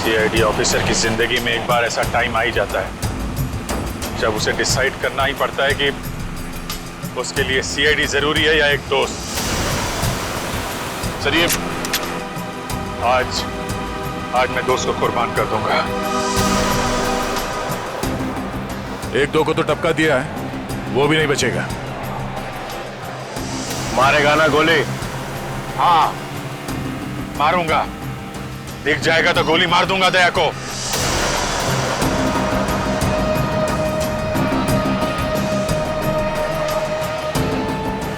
CID officer की जिंदगी में एक बार ऐसा टाइम आ ही जाता है जब उसे डिसाइड करना ही पड़ता है कि उसके लिए सीआईडी जरूरी है या एक दोस्त। चलिए, आज मैं दोस्त को कुर्बान कर दूंगा। एक दो को तो टपका दिया है, वो भी नहीं बचेगा। मारेगा ना गोली? हाँ, मारूंगा। दिख जाएगा तो गोली मार दूंगा दया को।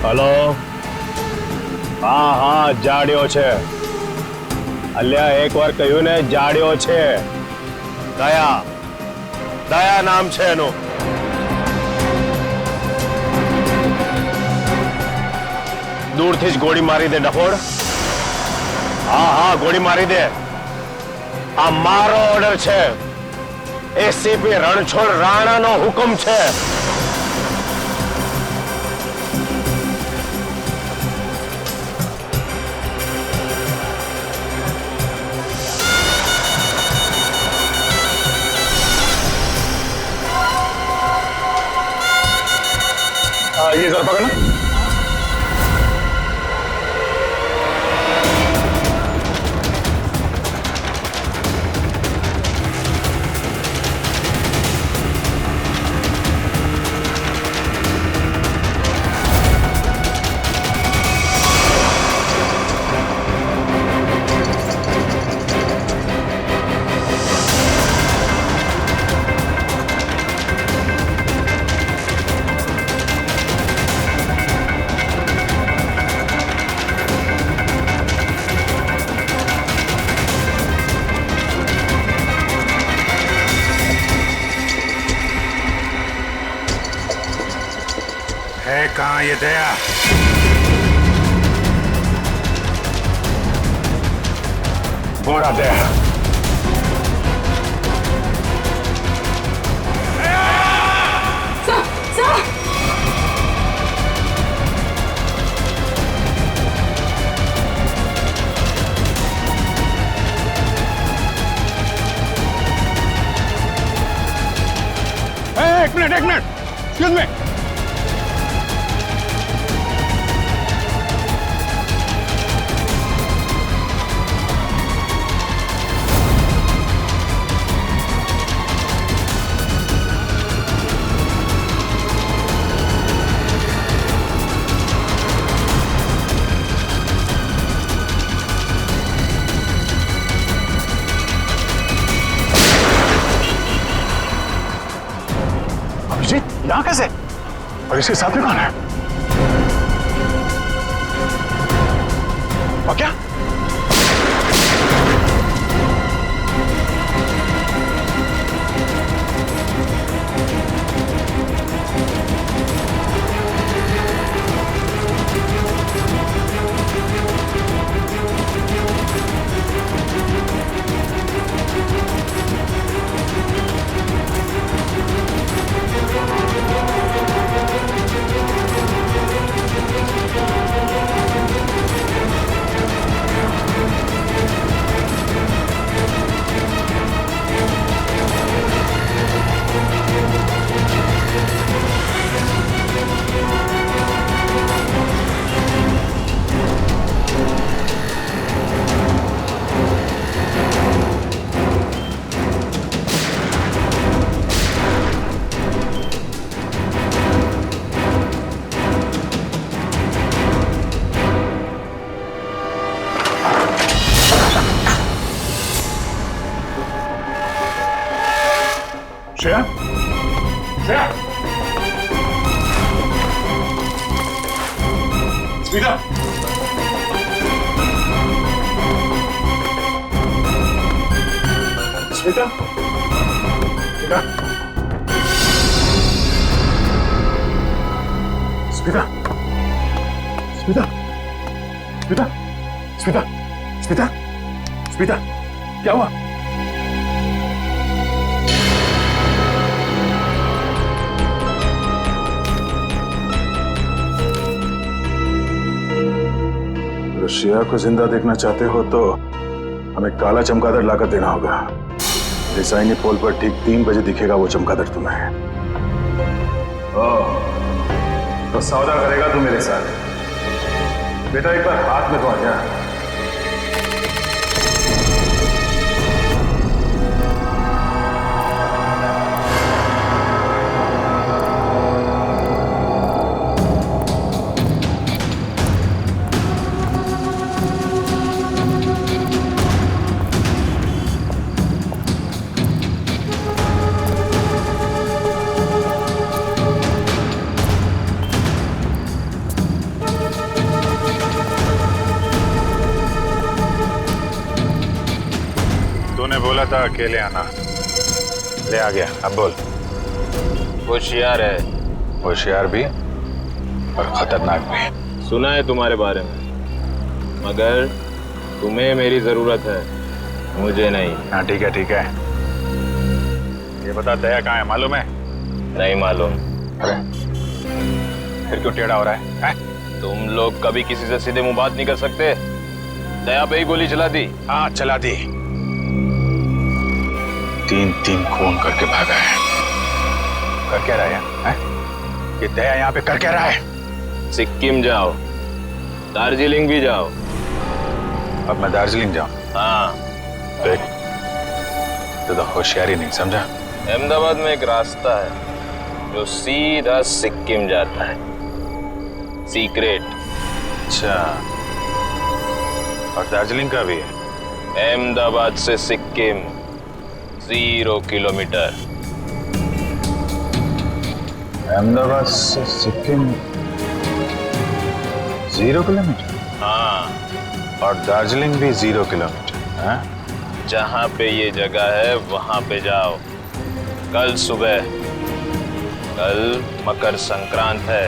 हेलो, हाँ हाँ, जाड्यो છે। અલ્યા એકવાર કહ્યું ને, જાડ્યો છે। દયા નામ છે એનું। દૂરથી જ ગોળી મારી દે ડફોડ। હા હા, ગોળી મારી દે। આ મારો ઓર્ડર છે, એસીપી રણછોડ રાણાનો હુકમ છે। ये जरा पकड़ना। है कहाँ ये दया? बोरा दया। एक मिनट, एक्सक्यूज मी। यहाँ कैसे? और इसके साथ में कौन है? और क्या? श्रेया? श्रेया? स्मिता? स्मिता? स्मिता? स्मिता? स्मिता? स्मिता? स्मिता? स्मिता? क्या हुआ? श्रेया को जिंदा देखना चाहते हो तो हमें काला चमगादड़ लाकर देना होगा। डिजाइनी पोल पर ठीक 3 बजे दिखेगा वो चमगादड़ तुम्हें। तो सौदा करेगा तू मेरे साथ। बेटा एक बार हाथ में तो आ जा। तूने बोला था अकेले आना, ले आ गया। अब बोल। होशियार है, होशियार भी और खतरनाक भी। सुना है तुम्हारे बारे में, मगर तुम्हें मेरी जरूरत है, मुझे नहीं। हाँ ठीक है ठीक है। ये बता दया कहाँ है, मालूम है? नहीं मालूम। अरे फिर क्यों टेढ़ा हो रहा है? तुम लोग कभी किसी से सीधे मुंह बात नहीं कर सकते। दया पे ही गोली चला दी। हाँ चला दी। 3 खून करके भागा है। कर क्या रहा है? ये दया यहाँ पे कर क्या रहा है? सिक्किम जाओ, दार्जिलिंग भी जाओ। अब मैं दार्जिलिंग जाऊं? हाँ। देख तो होशियारी नहीं समझा। अहमदाबाद में एक रास्ता है जो सीधा सिक्किम जाता है, सीक्रेट। अच्छा, और दार्जिलिंग का भी है? अहमदाबाद से सिक्किम 0 किलोमीटर। अहमदाबाद से सिक्किम 0 किलोमीटर? हाँ, और दार्जिलिंग भी 0 किलोमीटर? हाँ? जहाँ पे ये जगह है वहां पे जाओ कल सुबह। कल मकर संक्रांत है,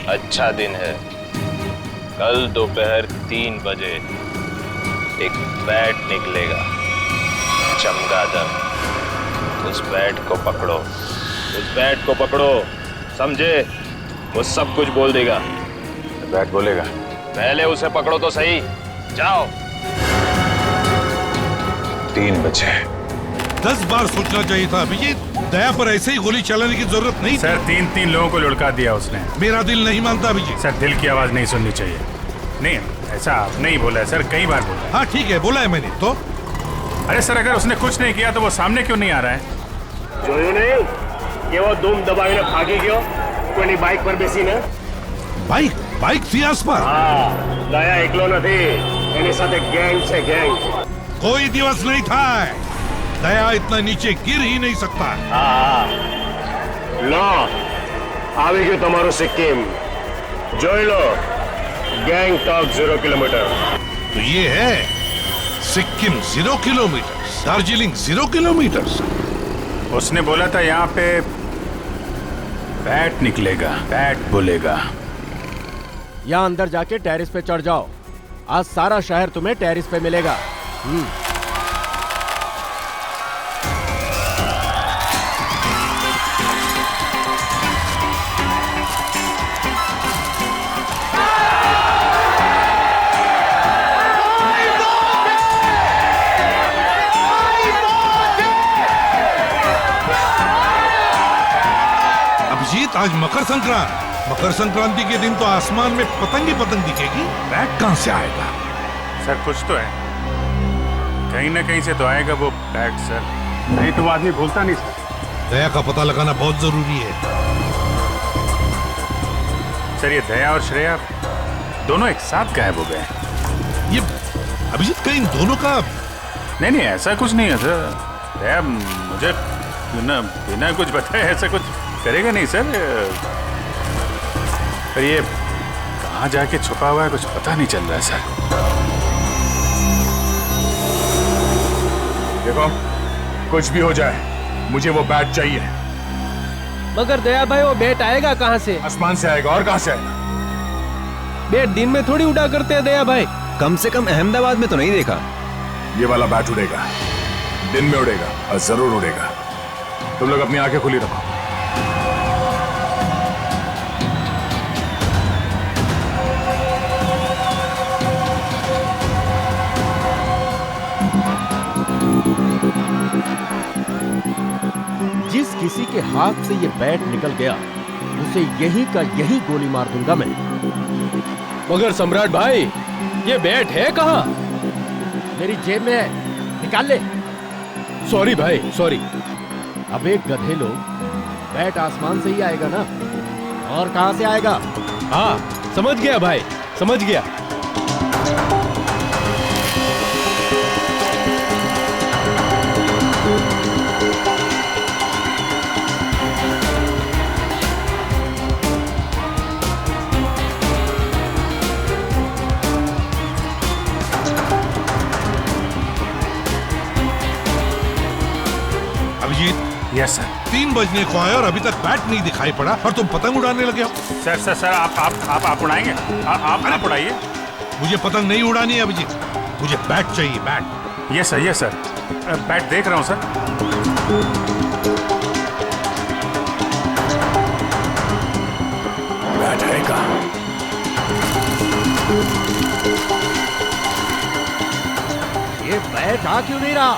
अच्छा दिन है। कल दोपहर 3 बजे एक बैट निकलेगा, चमगादड़। उस बैट को पकड़ो, उस बैट को पकड़ो, समझे? वो सब कुछ बोल देगा। बैट बोलेगा? पहले उसे पकड़ो तो सही। जाओ। 3 बजे। 10 बार सोचना चाहिए था अभिजीत। दया पर ऐसे ही गोली चलाने की जरूरत नहीं। सर 3 लोगों को लुढ़का दिया उसने। मेरा दिल नहीं मानता अभिजीत। सर दिल की आवाज नहीं सुननी चाहिए। नहीं ऐसा आपने ही बोला है सर, कई बार बोला है। हाँ ठीक है, बोला है मैंने तो। अरे सर अगर उसने कुछ नहीं किया तो वो सामने क्यों नहीं आ रहा है? જોયું નહીં કે वो धूम दबाવીને ભાગી ગયો કોઈની બાઇક પર બેસીને? बाइक थी आस पास। હા, દયા એકલો નથી, એની સાથે ગેંગ છે, ગેંગ। कोई दिवस नहीं था। दया इतना नीचे गिर ही नहीं सकता। હા, લો આવી ગયું તમારું સિક્કિમ, જોઈ લો। ગેંગટોક 0 કિલોમીટર। तो ये है सिक्किम 0 किलोमीटर, दार्जिलिंग 0 किलोमीटर। उसने बोला था यहाँ पे बैट निकलेगा, बैट बोलेगा। यहाँ अंदर जाके टेरिस पे चढ़ जाओ। आज सारा शहर तुम्हें टेरिस पे मिलेगा। अभिजीत आज मकर संक्रांति के दिन तो आसमान में पतंग ही पतंग दिखेगी। बैट कहाँ से आएगा? सर कुछ तो है, कहीं ना कहीं से तो आएगा वो बैट सर। नहीं तो आदमी भूलता नहीं सर। दया का पता लगाना बहुत जरूरी है। सर ये दया और श्रेया दोनों एक साथ गायब हो गए। ये अभिजीत का इन दोनों का नहीं नहीं ऐसा कुछ नहीं है सर। दया मुझे बिना कुछ बताए ऐसा कुछ करेगा नहीं सर। पर ये कहाँ जाके छुपा हुआ है कुछ पता नहीं चल रहा है सर। देखो कुछ भी हो जाए मुझे वो बैट चाहिए। मगर दया भाई वो बैट आएगा कहाँ से? आसमान से आएगा, और कहाँ से आएगा? बैट दिन में थोड़ी उड़ा करते हैं दया भाई। कम से कम अहमदाबाद में तो नहीं देखा। ये वाला बैट उड़ेगा, दिन में उड़ेगा और जरूर उड़ेगा। तुम लोग अपनी आंखें खुली रखो। किसी के हाथ से ये बैट निकल गया उसे यहीं का यहीं गोली मार दूंगा मैं। मगर सम्राट भाई, ये बैट है कहाँ? मेरी जेब में है, निकाल ले। सॉरी भाई, सॉरी। अबे गधे लोग, बैट आसमान से ही आएगा ना, और कहां से आएगा? हाँ, समझ गया भाई, समझ गया। Abhijit, yes sir. 3 बजने को आए और अभी तक बैट नहीं दिखाई पड़ा और तुम पतंग उड़ाने लगे हो। सर सर सर आप उड़ाएंगे? आप उड़ाइए। मुझे पतंग नहीं उड़ानी है अभिजीत, मुझे बैट चाहिए, बैट। यस सर, बैट देख रहा हूँ सर। बैट है कहाँ? ये बैट आ क्यों नहीं रहा?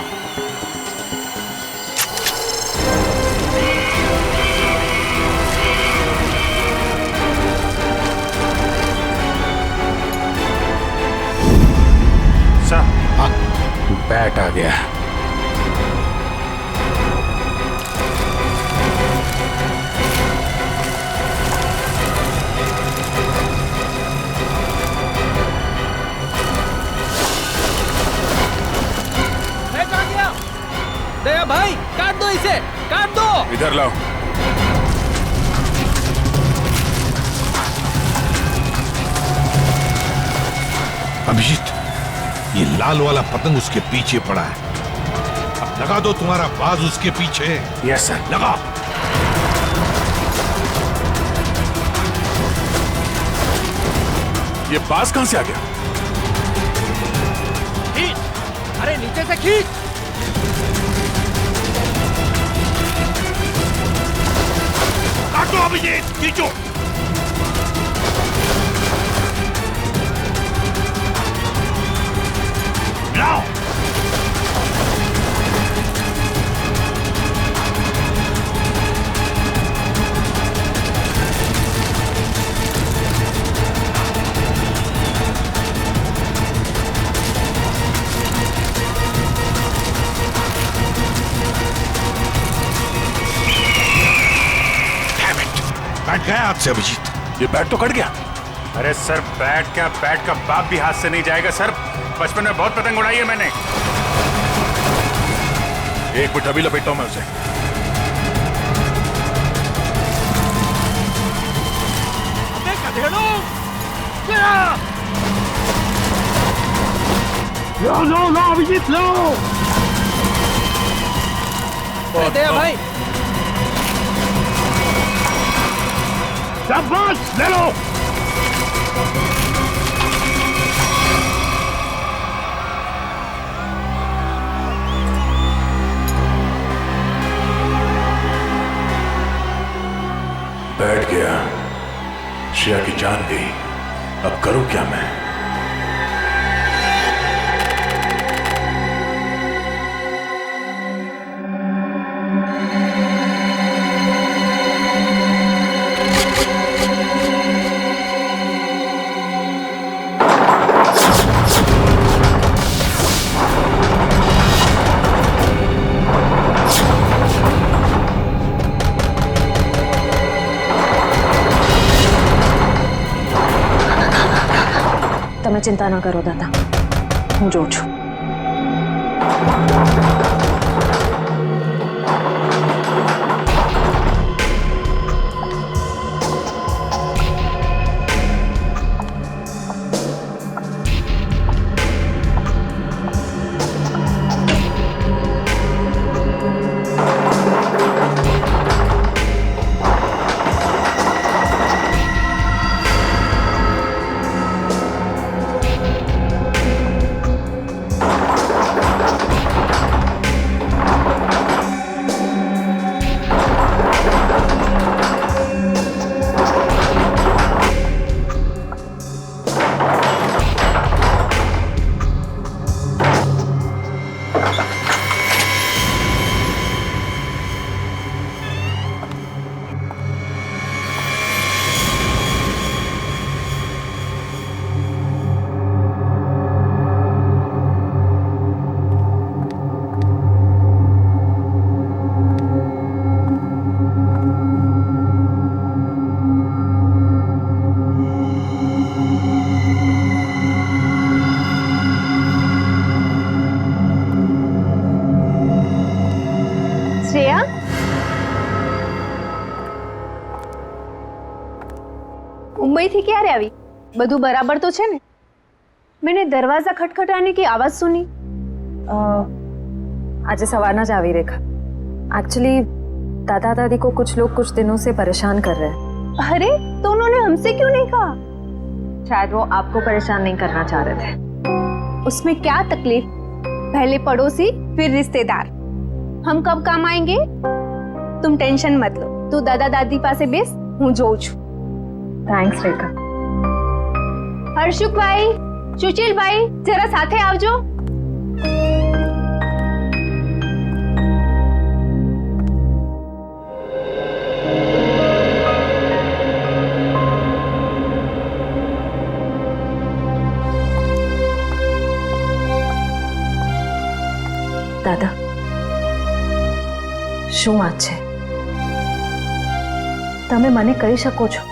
बैट आ गया। बैट आ गया। दया भाई, काट दो इसे, काट दो। इधर लाओ। अभिजीत, ये लाल वाला पतंग उसके पीछे पड़ा है, अब लगा दो तुम्हारा बाज उसके पीछे। Yes sir. लगा। ये बाज कहां से आ गया? खींच, अरे नीचे से खींच। काटो अभिजीत, खींचो। लाओ। बैठ गया हाथ से अभिजीत। ये बैट तो कट गया। अरे सर, बैट का बाप भी हाथ से नहीं जाएगा सर। बचपन में बहुत पतंग उड़ाई है मैंने। एक मिनट, अभी लपेटता हूं मैं उसे। लो अभिजीत, लो। दया भाई, शाबाश, ले लो। बैठ गया, श्रेया की जान गई। अब करूं क्या मैं? તમે ચિંતા ન કરો દાદા, હું જોઉં છું. मुंबई थी क्યારે આવી? બધું બરાબર તો છે ને? मैंने दरवाजा खटखटाने की आवाज सुनी। आज सवारना जावी रेखा। एक्चुअली दादा दादी को कुछ लोग कुछ दिनों से परेशान कर रहे हैं। अरे तो उन्होंने हमसे क्यों नहीं कहा? शायद वो आपको परेशान नहीं करना चाह रहे थे। उसमें क्या तकलीफ? पहले पड़ोसी फिर रिश्तेदार, हम कब काम आएंगे? तुम टेंशन मत लो, तू दादा दादी पासे बेस, हूँ जोઉં છું। थैंक्स रेखा। हर्षुक भाई, सुशील भाई, जरा साथे आवजो। दादा શું વાત છે? તમે મને કહી શકો છો?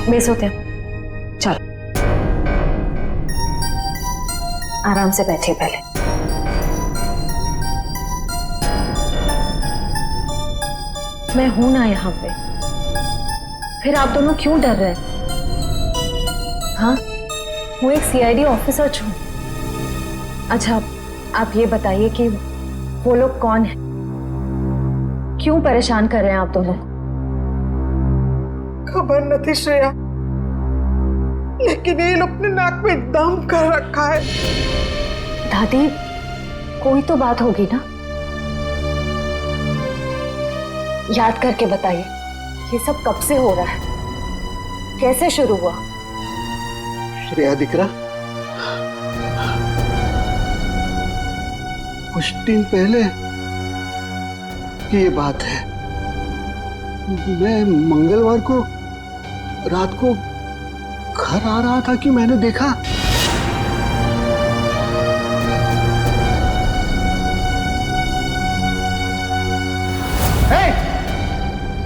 બેસો ત્યાં, ચાલો आराम से बैठिए पहले। मैं हूं ना यहाँ पे, फिर आप दोनों क्यों डर रहे हैं? हाँ, वो एक सीआईडी ऑफिसर छू। अच्छा, आप ये बताइए कि वो लोग कौन हैं? क्यों परेशान कर रहे हैं आप दोनों? खबर नहीं श्रेया, लेकिन ये लोग ने नाक में दम कर रखा है। दादी, कोई तो बात होगी ना? याद करके बताइए, ये सब कब से हो रहा है? कैसे शुरू हुआ? श्रेया दिकरा, कुछ दिन पहले की ये बात है। मैं मंगलवार को रात को घर आ रहा था कि मैंने देखा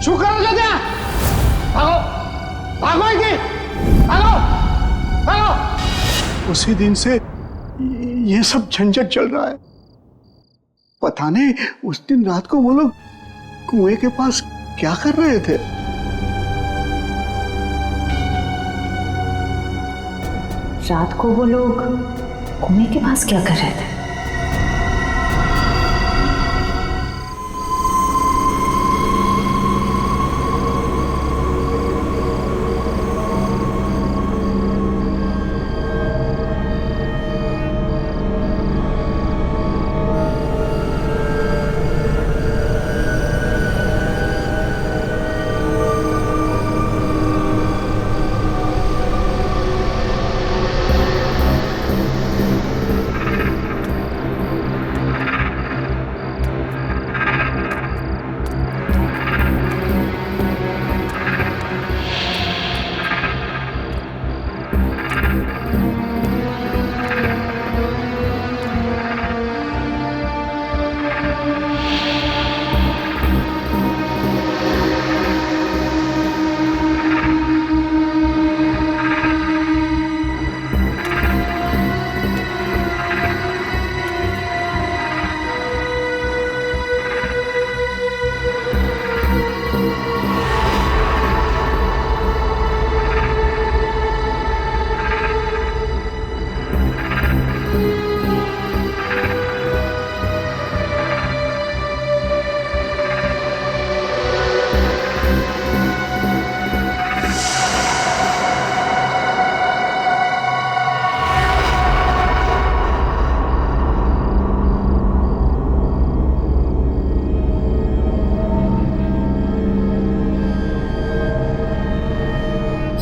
शू करो जो त्या? भागो भागो इनकी, भागो भागो। उसी दिन से ये सब झंझट चल रहा है। पता नहीं उस दिन रात को वो लोग कुएं के पास क्या कर रहे थे। रात को वो लोग कुएं के पास क्या कर रहे थे?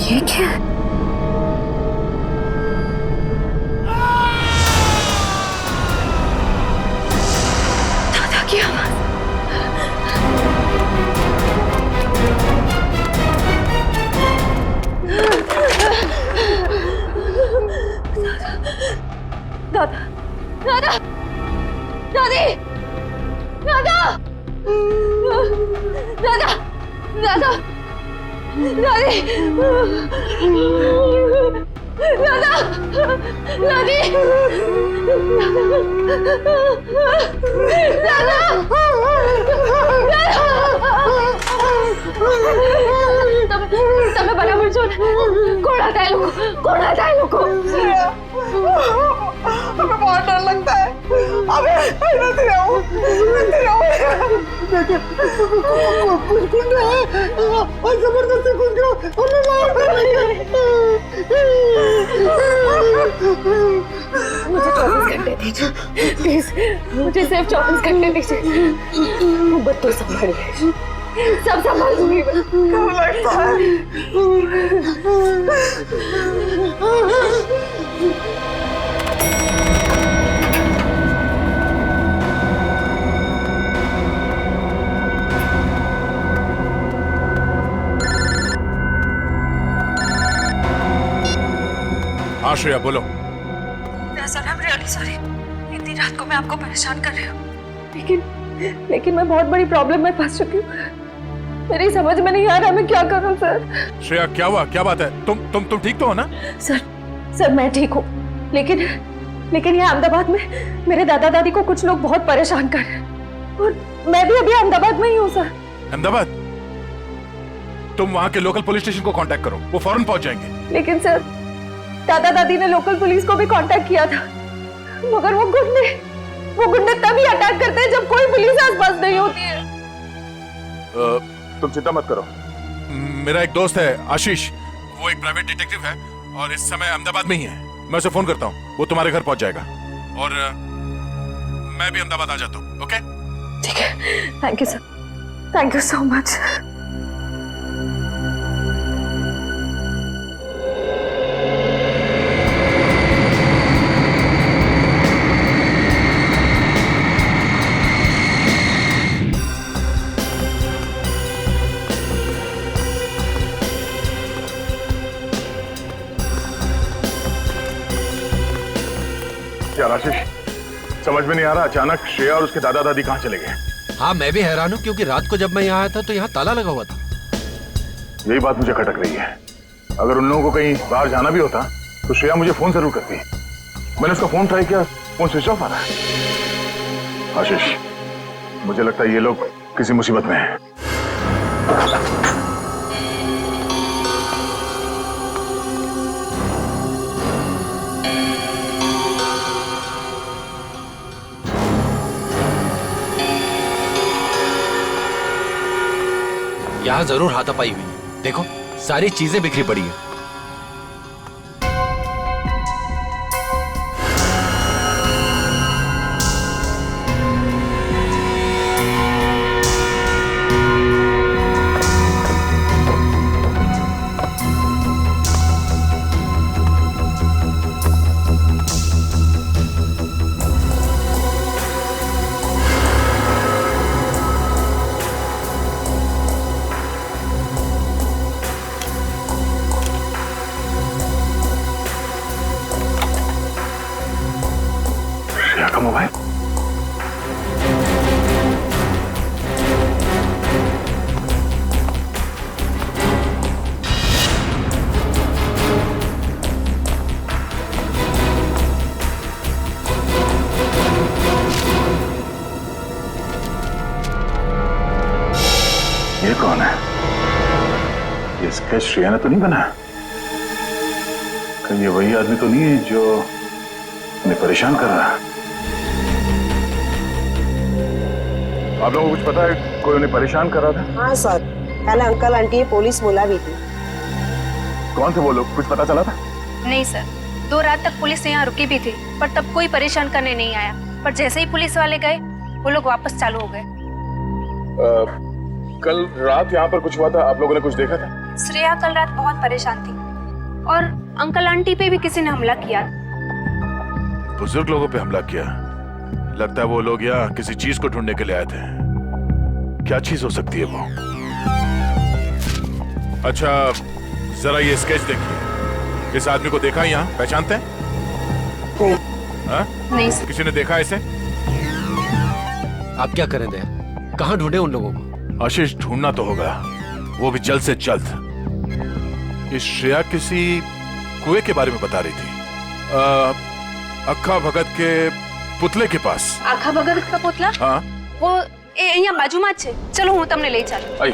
ये क्या? दादा की आवाज। दादा, दादा, दादी, दादा, दादा, दादा, दादी, दादा दादी તમે બરાબર છો ને? કોણ હતા એ લોકો? કોણ હતા એ લોકો? हमें बहुत डर लगता है। अबे नहीं रहूं, नहीं रहूं। कुछ गुंडे हैं और जबरदस्ती कुछ गया हमें मार डालेंगे। मुझे 24 घंटे दीजिए प्लीज, मुझे सिर्फ 24 घंटे दीजिए। मोहब्बत तो संभालिए, सब संभाल लूंगी मैं। कब लगता है? हाँ श्रेया बोलो। Sir I am really sorry, इतनी रात को मैं आपको परेशान कर रही हूँ, लेकिन मैं बहुत बड़ी प्रॉब्लम में फंस चुकी हूँ। मेरी समझ में नहीं आ रहा मैं क्या करूँ सर। श्रेया क्या हुआ, क्या बात है? तुम ठीक तो हो ना? सर मैं ठीक हूँ, लेकिन यहाँ अहमदाबाद में मेरे दादा दादी को कुछ लोग बहुत परेशान कर रहे हैं और मैं भी अभी अहमदाबाद में ही हूँ सर। अहमदाबाद? तुम वहाँ के लोकल पुलिस स्टेशन को कांटेक्ट करो, वो फौरन पहुंच जाएंगे। लेकिन सर दादा दादी ने लोकल पुलिस को भी कांटेक्ट किया था, मगर वो गुंडे तभी अटैक करते हैं जब कोई पुलिस आसपास नहीं होती है। तुम चिंता मत करो, मेरा एक दोस्त है आशीष, वो एक प्राइवेट डिटेक्टिव है और इस समय अहमदाबाद में ही है। मैं उसे फोन करता हूँ, वो तुम्हारे घर पहुंच जाएगा और मैं भी अहमदाबाद आ जाता हूँ। ओके ठीक है, thank you sir, thank you so much. यार आशीष, समझ में नहीं आ रहा, अचानक श्रेया और उसके दादा दादी कहाँ चले गए? हाँ मैं भी हैरान हूँ, क्योंकि रात को जब मैं यहाँ आया था तो यहाँ ताला लगा हुआ था। यही बात मुझे खटक रही है। अगर उन लोगों को कहीं बाहर जाना भी होता तो श्रेया मुझे फोन जरूर करती। मैंने उसका फोन ट्राई किया, फोन स्विच ऑफ आ रहा है। आशीष, मुझे लगता है ये लोग किसी मुसीबत में हैं। यहाँ जरूर हाथापाई हुई है, देखो सारी चीजें बिखरी पड़ी है। मोबाइल ये कौन है? ये स्केच श्रेया ने तो नहीं बनाया? कहीं ये वही आदमी तो नहीं है जो उन्हें परेशान कर रहा है? आप लोगों को कुछ पता है कोई उन्हें परेशान कर रहा था? हाँ सर, कल अंकल आंटी पुलिस बुला भी थी। कौन थे वो लोग, कुछ पता चला था? नहीं सर, 2 रात तक पुलिस यहाँ रुकी भी थी, पर तब कोई परेशान करने नहीं आया। पर जैसे ही पुलिस वाले गए, वो लोग वापस चालू हो गए। कल रात यहाँ पर कुछ हुआ था, आप लोगों ने कुछ देखा था? श्रेया कल रात बहुत परेशान थी और अंकल आंटी पे भी किसी ने हमला किया। बुजुर्ग लोगों पे हमला किया? लगता है वो लोग यहाँ किसी चीज को ढूंढने के लिए आए थे। क्या चीज हो सकती है वो? अच्छा जरा ये स्केच देखिए, इस आदमी को देखा है यहाँ, पहचानते हैं? नहीं सर। किसी ने देखा इसे? आप क्या करें दे, कहाँ ढूंढे उन लोगों को? आशीष ढूंढना तो होगा, वो भी जल्द से जल्द। इस श्रेया किसी कुएं के बारे में बता रही थी, अक्खा भगत के पुतले के पास। आखा भगत का पुतला? हाँ, वो અહીંયા બાજુમાં જ છે. ચલો હું તમને લઈ ચાલું. आई।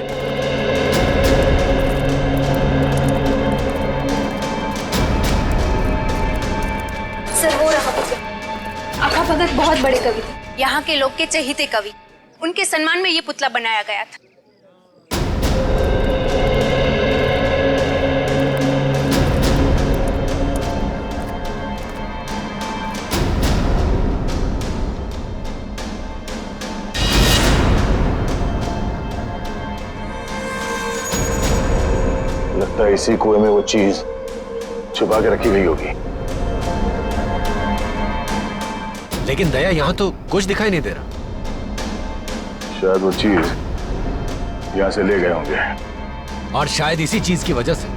सर वो रहा पुतला. आखा भगत बहुत बड़े कवि थे, यहाँ के लोग के चहेते कवि. उनके सम्मान में ये पुतला बनाया गया था. लगता है इसी कुएं में वो चीज छुपा के रखी गई होगी। लेकिन दया, यहाँ तो कुछ दिखाई नहीं दे रहा। शायद वो चीज यहाँ से ले गए होंगे। और शायद इसी चीज की वजह से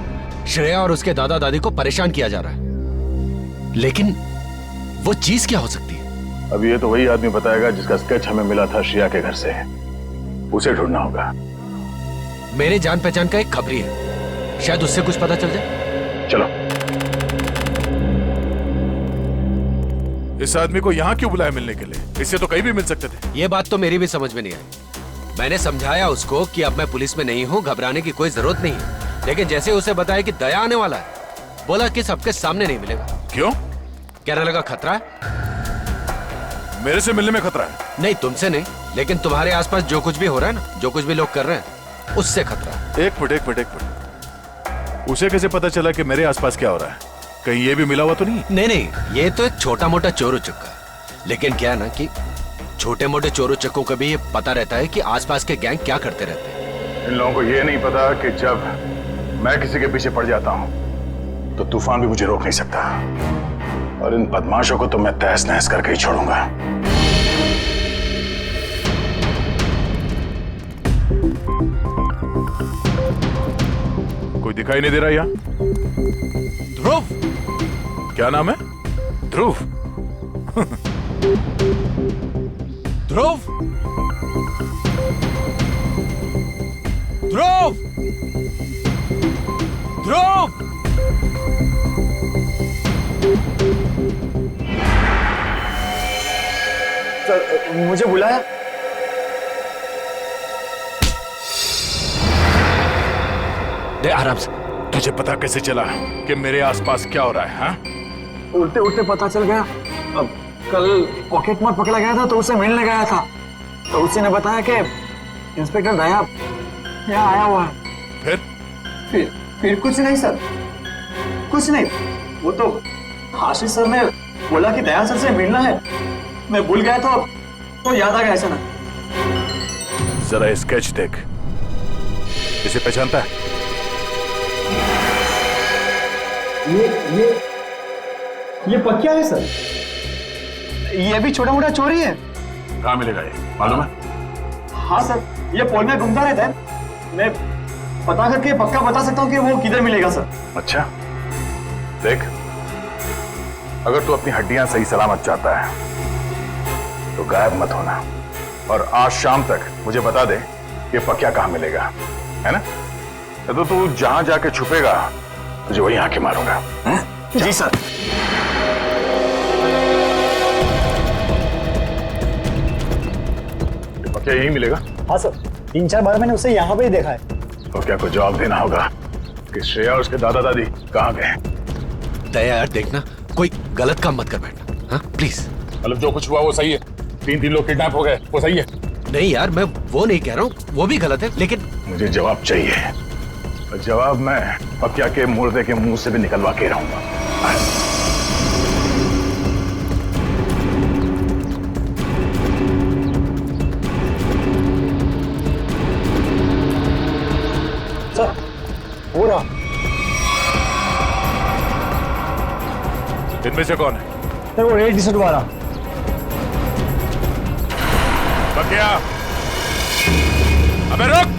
श्रेया और उसके दादा दादी को परेशान किया जा रहा है। लेकिन वो चीज क्या हो सकती है? अब ये तो वही आदमी बताएगा जिसका स्केच हमें मिला था श्रेया के घर से। उसे ढूंढना होगा। मेरे जान पहचान का एक खबरी है, शायद उससे कुछ पता चल जाए। चलो। इस आदमी को यहाँ क्यों बुलाया मिलने के लिए? इससे तो कहीं भी मिल सकते थे। ये बात तो मेरी भी समझ में नहीं आई। मैंने समझाया उसको कि अब मैं पुलिस में नहीं हूँ, घबराने की कोई जरूरत नहीं है। लेकिन जैसे उसे बताया कि दया आने वाला है, बोला कि सबके सामने नहीं मिलेगा। क्यों? कहने लगा खतरा है। मेरे से मिलने में खतरा है? नहीं, तुमसे नहीं, लेकिन तुम्हारे आसपास जो कुछ भी हो रहा है ना, जो कुछ भी लोग कर रहे हैं, उससे खतरा है। एक मिनट। उसे कैसे पता चला कि मेरे आसपास क्या हो रहा है? कहीं ये भी मिला हुआ तो नहीं? नहीं, ये तो एक छोटा मोटा चोर उचक्का। लेकिन क्या है ना कि छोटे मोटे चोर उचक्कों को भी ये पता रहता है कि आसपास के गैंग क्या करते रहते हैं। इन लोगों को ये नहीं पता कि जब मैं किसी के पीछे पड़ जाता हूं तो तूफान भी मुझे रोक नहीं सकता। और इन बदमाशों को तो मैं तहस नहस करके ही छोड़ूंगा। कोई दिखाई नहीं दे रहा यहाँ? ध्रुव? क्या नाम है? ध्रुव? ध्रुव? ध्रुव? ध्रुव? सर, मुझे बुलाया? दे आराम से। तुझे पता कैसे चला कि मेरे आसपास क्या हो रहा है? हाँ? उल्टे उल्टे पता चल गया। अब कल पॉकेट मार पकड़ा गया था तो उसे मिलने गया था, तो उसी ने बताया कि इंस्पेक्टर दया यहाँ आया हुआ है। फिर कुछ नहीं सर, कुछ नहीं। वो तो आशीष सर ने बोला कि दया सर से मिलना है। मैं भूल गया तो याद आ गया ऐसा ना। जरा स्केच देख, इसे पहचानता है? ये पक्का है सर। ये भी छोटा मोटा चोरी है। कहाँ मिलेगा ये, मालूम है? हाँ सर, ये पोल में घूमता रहता है। मैं पता करके पक्का बता सकता हूँ कि वो किधर मिलेगा सर। अच्छा, देख, अगर तू अपनी हड्डियां सही सलामत चाहता है तो गायब मत होना, और आज शाम तक मुझे बता दे कि पक्का कहाँ मिलेगा, है ना? तो तू जहां जाके छुपेगा तुझे वहीं आके मारूंगा। जी सर। पक्का यहीं मिलेगा? हाँ सर, 3-4 बार मैंने उसे यहाँ पे ही देखा है। पक्का को जवाब देना होगा कि श्रेया और उसके दादा दादी कहाँ गए। दया यार, देखना कोई गलत काम मत कर बैठना, हाँ प्लीज। मतलब जो कुछ हुआ वो सही है? 3 लोग किडनैप हो गए, वो सही है? नहीं यार, मैं वो नहीं कह रहा हूँ, वो भी गलत है, लेकिन मुझे जवाब चाहिए, और जवाब मैं पक्का के मुर्दे के मुंह से भी निकलवा के रहूंगा। सर, हो रहा। इनमें से कौन है? सर, वो रेड टी-शर्ट वाला। पक्का, अबे रुक!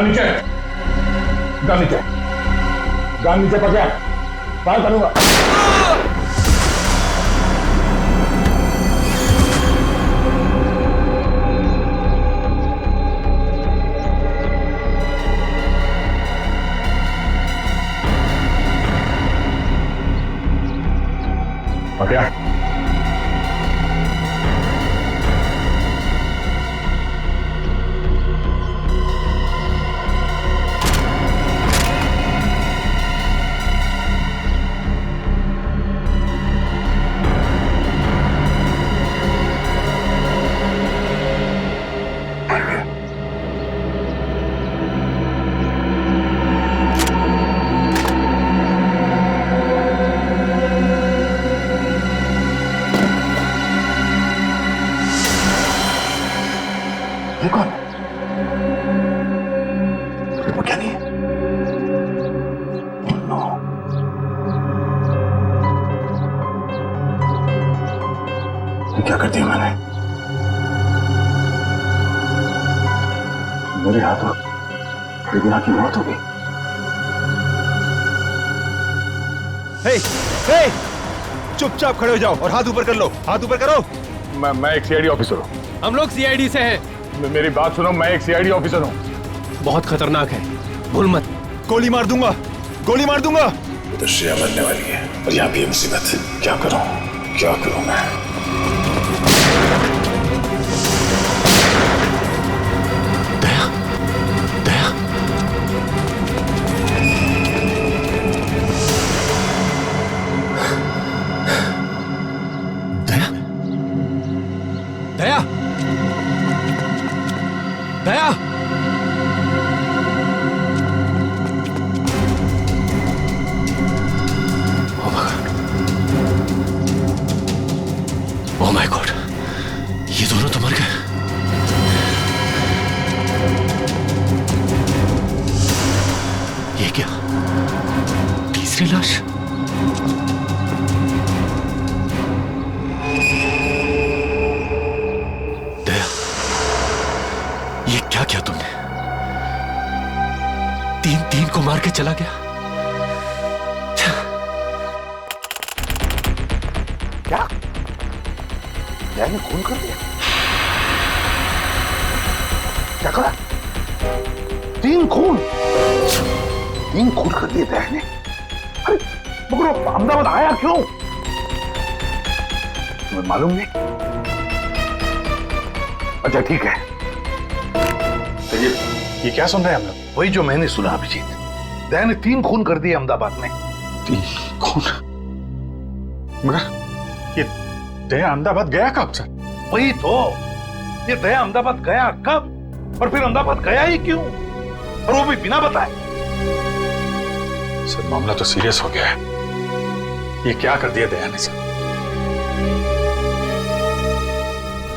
गन नीचे, गन नीचे, गन नीचे पकड़, फायर करूंगा। पकड़ा। ये कौन? वो क्या नहीं है? Oh, no. ये क्या कर दिया मैंने? मेरे हाथों बिना की मौत हो गई। हे, हे, चुपचाप खड़े हो जाओ और हाथ ऊपर कर लो। हाथ ऊपर करो। मैं एक सीआईडी ऑफिसर हूँ। हम लोग सीआईडी से हैं। मेरी बात सुनो, मैं एक सीआईडी ऑफिसर हूँ। बहुत खतरनाक है, भूल मत। गोली मार दूंगा, गोली मार दूंगा। तो श्रेया मरने वाली है और यहाँ भी मुसीबत। क्या करूँ, क्या करूँ मैं? दया, दया, दया, दया, दया, ओह माय गॉड, ये दोनों तो मर गए। ये क्या, तीसरी लाश? दया, ये क्या किया तुमने? तीन को मार के चला गया। क्या? दया ने खून कर दिया? क्या करा? 3 खून? 3 खून कर दिए दया ने? अरे मगर वो अहमदाबाद आया क्यों? तुम्हें मालूम नहीं? अच्छा ठीक है। तो ये क्या सुन रहे हैं हम लोग? वही जो मैंने सुना अभिजीत। दया ने 3 खून कर दिए अहमदाबाद में। 3 खून? मगर ये दया अहमदाबाद गया कब सर? वही तो, ये दया अहमदाबाद गया कब और फिर अहमदाबाद गया ही क्यों, और वो भी बिना बताए? सर मामला तो सीरियस हो गया है। ये क्या कर दिया दया ने सर?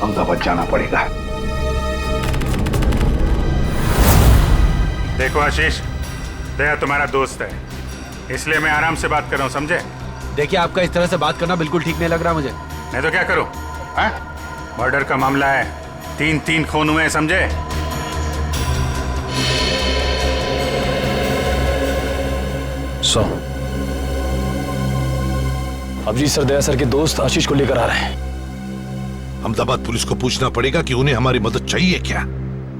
अहमदाबाद जाना पड़ेगा। देखो आशीष, दया तुम्हारा दोस्त है, इसलिए मैं आराम से बात कर रहा हूँ, समझे? देखिए, आपका इस तरह से बात करना बिल्कुल ठीक नहीं लग रहा मुझे। नहीं तो क्या करूं? मर्डर का मामला है, 3 खून हुए हैं, समझे? अभिजीत सर दया सर के दोस्त आशीष को लेकर आ रहे हैं। अहमदाबाद पुलिस को पूछना पड़ेगा कि उन्हें हमारी मदद चाहिए क्या,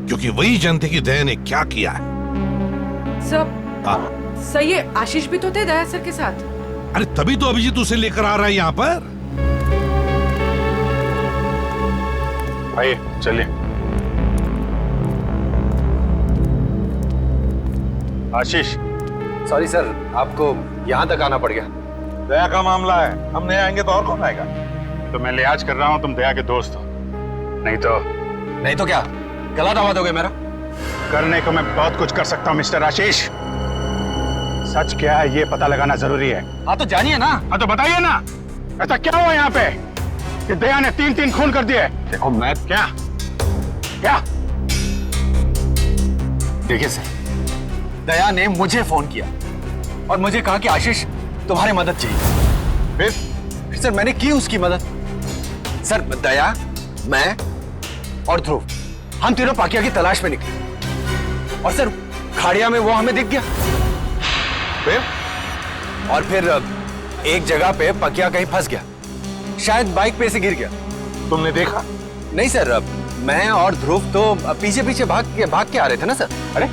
क्योंकि वही जानते कि दया ने क्या किया है। सर ये आशीष भी तो थे दया सर के साथ। अरे तभी तो अभिजीत उसे लेकर आ रहा है यहाँ पर। आइए चलिए। आशीष, सॉरी सर, आपको यहाँ तक आना पड़ गया। दया का मामला है, हम नहीं आएंगे तो और कौन आएगा? तो मैं लिहाज कर रहा हूँ, तुम दया के दोस्त हो। नहीं तो क्या गला दावा दोगे मेरा? करने को मैं बहुत कुछ कर सकता हूँ मिस्टर आशीष। सच क्या है ये पता लगाना जरूरी है। हाँ तो जानिए ना। हाँ तो बताइए ना, ऐसा क्या हुआ यहाँ पे कि दया ने 3 खून कर दिए? देखो मैं क्या देखिए सर, दया ने मुझे फोन किया और मुझे कहा कि आशीष तुम्हारी मदद चाहिए। फिर सर मैंने की उसकी मदद। सर दया, मैं और ध्रुव, हम तीनों पाकिया की तलाश में निकले और सर खाड़िया में वो हमें दिख गया। फिर? और फिर एक जगह पे पकिया कहीं फंस गया, शायद बाइक पे से गिर गया। तुमने देखा? नहीं सर, मैं और ध्रुव तो पीछे पीछे भाग के आ रहे थे ना सर। अरे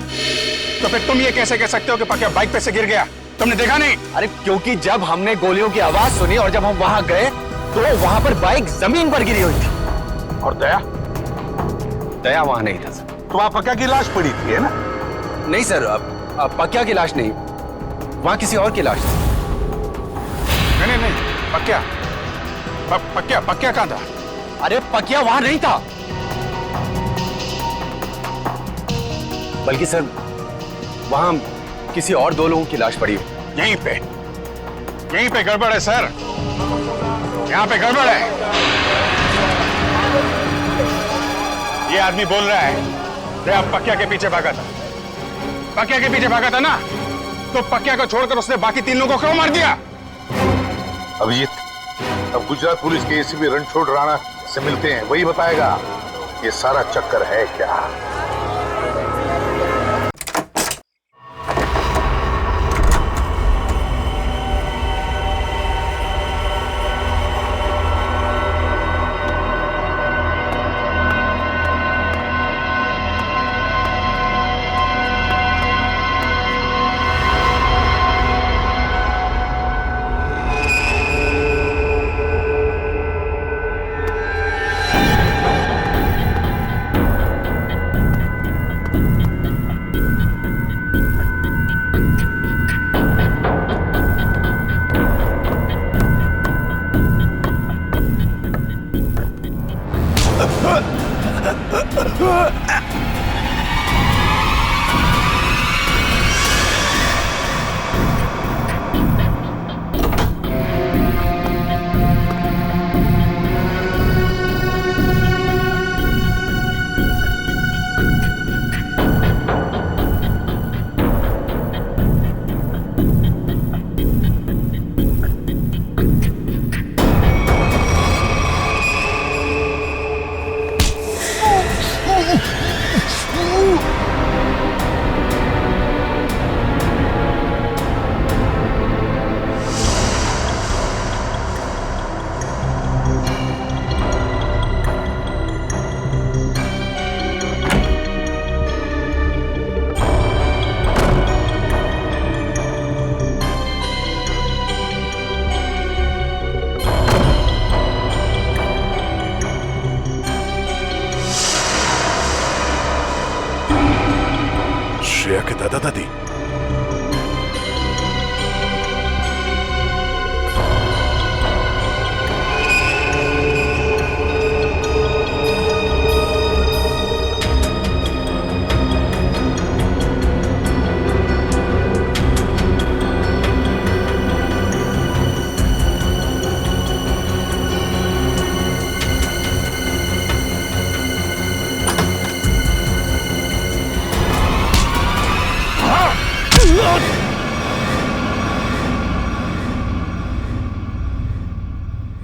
तो फिर तुम ये कैसे कह सकते हो कि पकिया बाइक पे से गिर गया? तुमने देखा नहीं? अरे क्योंकि जब हमने गोलियों की आवाज सुनी और जब हम वहां गए तो वहां पर बाइक जमीन पर गिरी हुई थी। और दया? दया वहां नहीं था सर। तो वहां पक्का की लाश पड़ी थी, है ना? नहीं सर, पक्या की लाश नहीं, वहां किसी और की लाश थी। नहीं, पक्या कहां था? अरे पकिया वहां नहीं था, बल्कि सर वहां किसी और 2 लोगों की लाश पड़ी हुई। यहीं पे गड़बड़ है सर, यहां पे गड़बड़ है। ये आदमी बोल रहा है दया पकिया के पीछे भागा था। पकिया के पीछे भागा था ना, तो पकिया को छोड़कर उसने बाकी 3 लोगों को क्यों मार दिया? अभिजीत, अब गुजरात पुलिस के एसीपी रणछोड़ राणा से मिलते हैं, वही बताएगा ये सारा चक्कर है क्या। श्रेया के दादा दादी?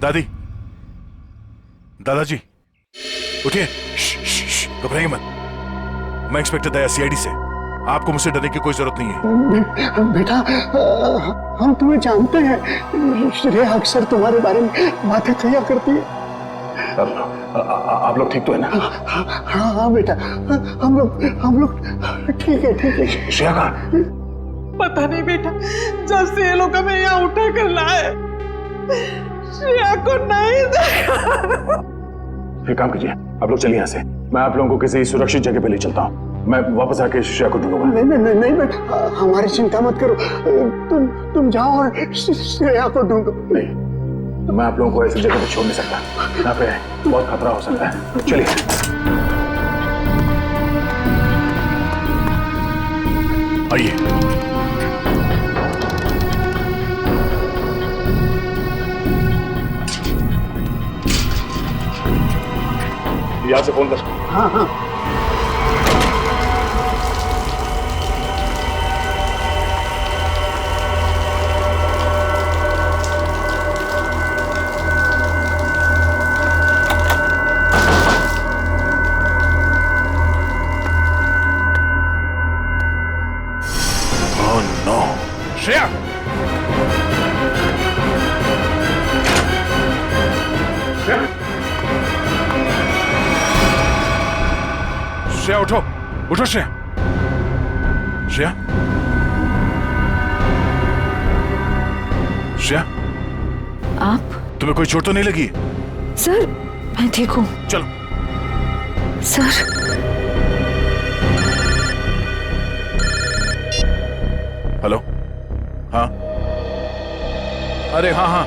दादी, दादाजी, उठिए, घबराइए मत। मैं इंस्पेक्टर दया, सीआईडी से। आपको मुझसे डरने की कोई जरूरत नहीं है। बेटा, हम तुम्हें जानते हैं। श्रेया अक्सर तुम्हारे बारे में बातें किया करती है। आप लोग ठीक तो है ना? हाँ बेटा, हम लोग ठीक है। श्रेया कहाँ? पता नहीं बेटा, जब से ये लोग हमें यहाँ उठा कर लाए, श्रेया को नहीं देखा। एक काम कीजिए, आप लोग चलिए यहाँ से। मैं आप लोगों को किसी सुरक्षित जगह पे ले चलता हूँ। मैं वापस आके श्रेया को ढूंढूंगा। नहीं बेटा, हमारी चिंता मत करो। तुम जाओ और श्रेया को ढूंढो। नहीं, मैं आप लोगों को ऐसी जगह पे छोड़ नहीं सकता। यहाँ पे बहुत खतरा हो सकता है। चलिए। आइए। यहाँ से फोन कर। हाँ। श्रेया उठो, उठो श्रेया। श्रेया, श्रेया, आप? तुम्हें कोई चोट तो नहीं लगी? सर मैं ठीक हूँ। चलो। सर हेलो, हाँ, अरे हाँ हाँ,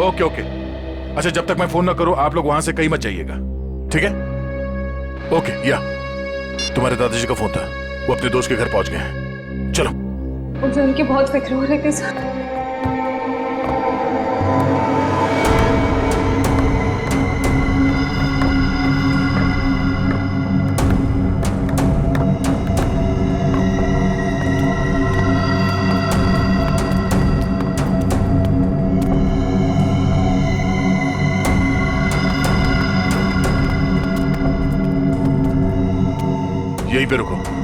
ओके ओके। अच्छा, जब तक मैं फोन ना करूं आप लोग वहां से कहीं मत जाइएगा, ठीक है? ओके। या तुम्हारे दादाजी का फोन था, वो अपने दोस्त के घर पहुंच गए हैं। चलो। मुझे उनकी बहुत फिक्र हो रही थी सर। यहीं पे रुको।